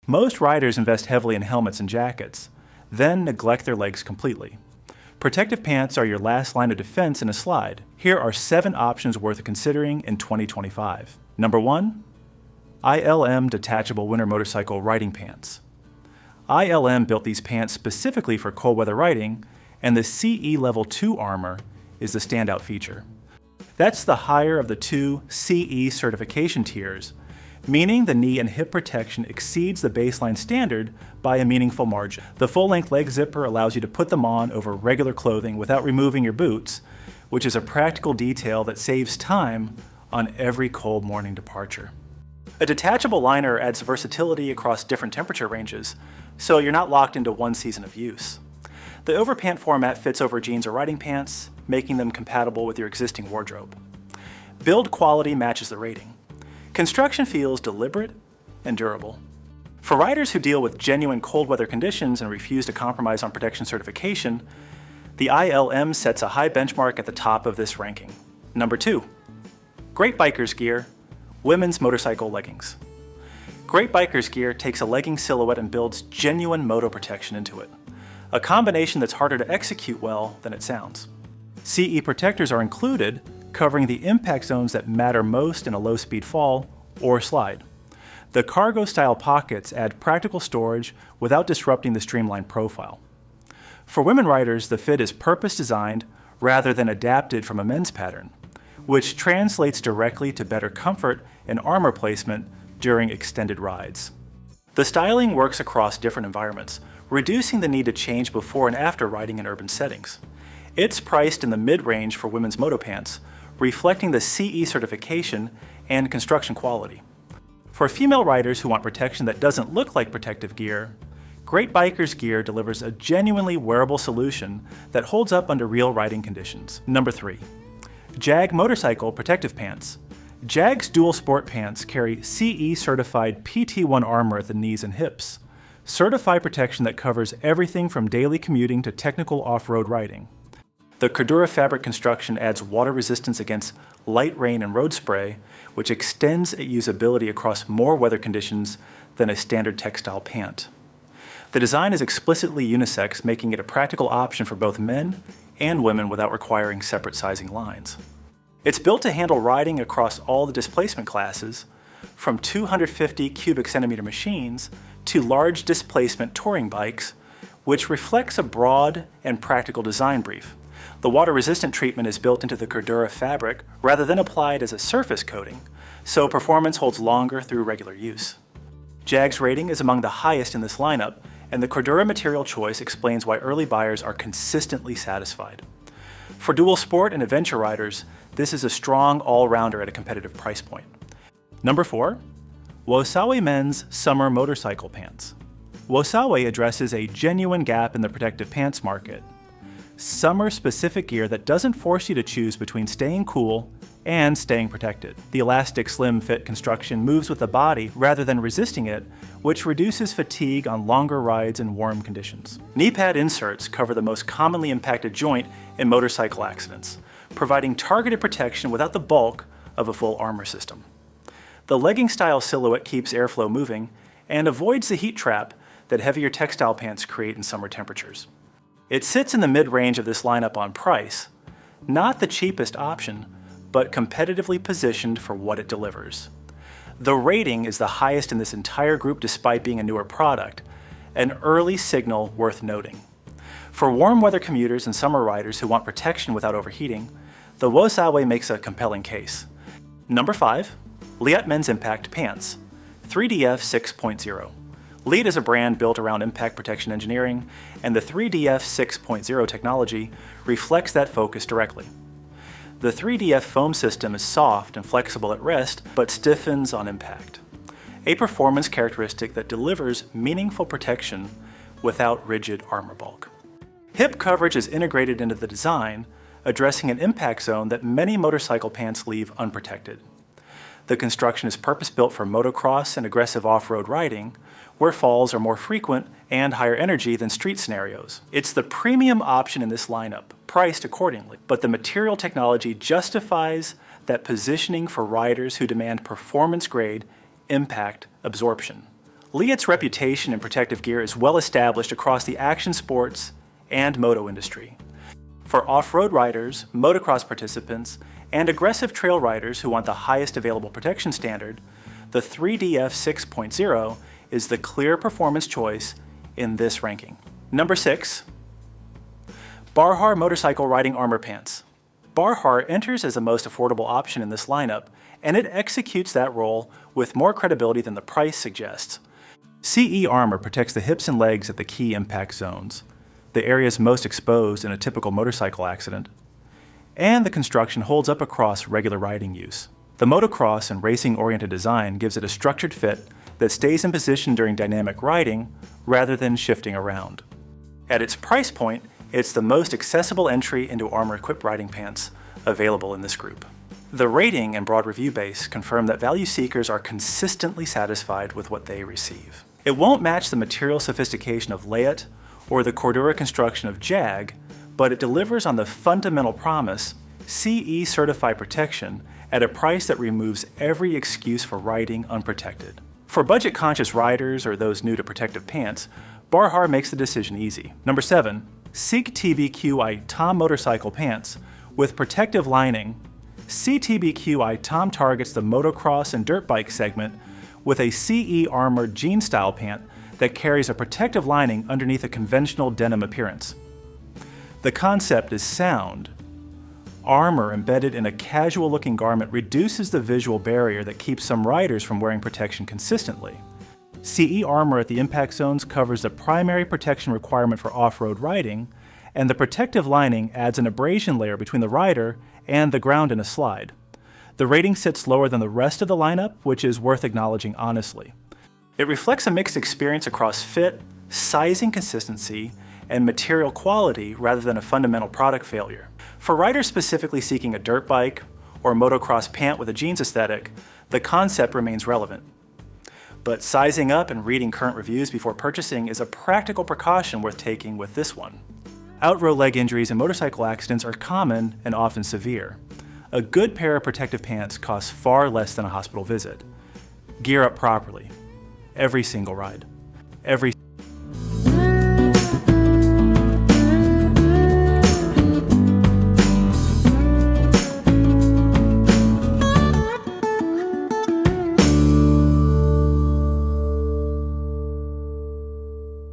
Most riders invest heavily in helmets and jackets, then neglect their legs completely. Protective pants are your last line of defense in a slide. Here are 7 options worth considering in 2025. Number 1. ILM Detachable Winter Motorcycle Riding Pants. ILM built these pants specifically for cold weather riding, and the CE Level 2 armor is the standout feature. That's the higher of the 2 CE certification tiers, meaning the knee and hip protection exceeds the baseline standard by a meaningful margin. The full-length leg zipper allows you to put them on over regular clothing without removing your boots, which is a practical detail that saves time on every cold morning departure. A detachable liner adds versatility across different temperature ranges, so you're not locked into one season of use. The overpant format fits over jeans or riding pants, making them compatible with your existing wardrobe. Build quality matches the rating. Construction feels deliberate and durable. For riders who deal with genuine cold weather conditions and refuse to compromise on protection certification, the ILM sets a high benchmark at the top of this ranking. Number 2. Great Bikers Gear, Women's Motorcycle Leggings. Great Bikers Gear takes a legging silhouette and builds genuine moto protection into it, a combination that's harder to execute well than it sounds. CE protectors are included, covering the impact zones that matter most in a low-speed fall or slide. The cargo-style pockets add practical storage without disrupting the streamlined profile. For women riders, the fit is purpose-designed rather than adapted from a men's pattern, which translates directly to better comfort and armor placement during extended rides. The styling works across different environments, reducing the need to change before and after riding in urban settings. It's priced in the mid-range for women's moto pants, reflecting the CE certification and construction quality. For female riders who want protection that doesn't look like protective gear, Great Bikers Gear delivers a genuinely wearable solution that holds up under real riding conditions. Number 3. JAG Motorcycle Protective Pants. JAG's dual sport pants carry CE certified PT1 armor at the knees and hips, certified protection that covers everything from daily commuting to technical off-road riding. The Cordura fabric construction adds water resistance against light rain and road spray, which extends its usability across more weather conditions than a standard textile pant. The design is explicitly unisex, making it a practical option for both men and women without requiring separate sizing lines. It's built to handle riding across all the displacement classes, from 250 cubic centimeter machines to large displacement touring bikes, which reflects a broad and practical design brief. The water-resistant treatment is built into the Cordura fabric rather than applied as a surface coating, so performance holds longer through regular use. JAG's rating is among the highest in this lineup, and the Cordura material choice explains why early buyers are consistently satisfied. For dual sport and adventure riders, this is a strong all-rounder at a competitive price point. Number 4. WOSAWE Men's Summer Motorcycle Pants. WOSAWE addresses a genuine gap in the protective pants market. Summer-specific gear that doesn't force you to choose between staying cool and staying protected. The elastic slim fit construction moves with the body rather than resisting it, which reduces fatigue on longer rides in warm conditions. Knee pad inserts cover the most commonly impacted joint in motorcycle accidents, providing targeted protection without the bulk of a full armor system. The legging-style silhouette keeps airflow moving and avoids the heat trap that heavier textile pants create in summer temperatures. It sits in the mid-range of this lineup on price, not the cheapest option, but competitively positioned for what it delivers. The rating is the highest in this entire group despite being a newer product, an early signal worth noting. For warm weather commuters and summer riders who want protection without overheating, the WOSAWE makes a compelling case. Number 5. Leatt Men's Impact Pants, 3DF 6.0. Leatt is a brand built around impact protection engineering, and the 3DF 6.0 technology reflects that focus directly. The 3DF foam system is soft and flexible at rest, but stiffens on impact, a performance characteristic that delivers meaningful protection without rigid armor bulk. Hip coverage is integrated into the design, addressing an impact zone that many motorcycle pants leave unprotected. The construction is purpose-built for motocross and aggressive off-road riding, where falls are more frequent and higher energy than street scenarios. It's the premium option in this lineup, priced accordingly, but the material technology justifies that positioning for riders who demand performance-grade impact absorption. Leatt's reputation in protective gear is well established across the action sports and moto industry. For off-road riders, motocross participants, and aggressive trail riders who want the highest available protection standard, the 3DF 6.0 is the clear performance choice in this ranking. Number 6. BARHAR Motorcycle Riding Armor Pants. BARHAR enters as the most affordable option in this lineup, and it executes that role with more credibility than the price suggests. CE armor protects the hips and legs at the key impact zones, the areas most exposed in a typical motorcycle accident, and the construction holds up across regular riding use. The motocross and racing-oriented design gives it a structured fit that stays in position during dynamic riding rather than shifting around. At its price point, it's the most accessible entry into armor-equipped riding pants available in this group. The rating and broad review base confirm that value seekers are consistently satisfied with what they receive. It won't match the material sophistication of Leatt or the Cordura construction of Jag, but it delivers on the fundamental promise, CE certified protection, at a price that removes every excuse for riding unprotected. For budget-conscious riders or those new to protective pants, BARHAR makes the decision easy. Number 7. CTBQiTom motorcycle pants with protective lining. CTBQiTom targets the motocross and dirt bike segment with a CE armored jean-style pant that carries a protective lining underneath a conventional denim appearance. The concept is sound. Armor embedded in a casual-looking garment reduces the visual barrier that keeps some riders from wearing protection consistently. CE armor at the impact zones covers the primary protection requirement for off-road riding, and the protective lining adds an abrasion layer between the rider and the ground in a slide. The rating sits lower than the rest of the lineup, which is worth acknowledging honestly. It reflects a mixed experience across fit, sizing consistency, and material quality rather than a fundamental product failure. For riders specifically seeking a dirt bike or motocross pant with a jeans aesthetic, the concept remains relevant. But sizing up and reading current reviews before purchasing is a practical precaution worth taking with this one. Outrow leg injuries in motorcycle accidents are common and often severe. A good pair of protective pants costs far less than a hospital visit. Gear up properly. Every single ride. Every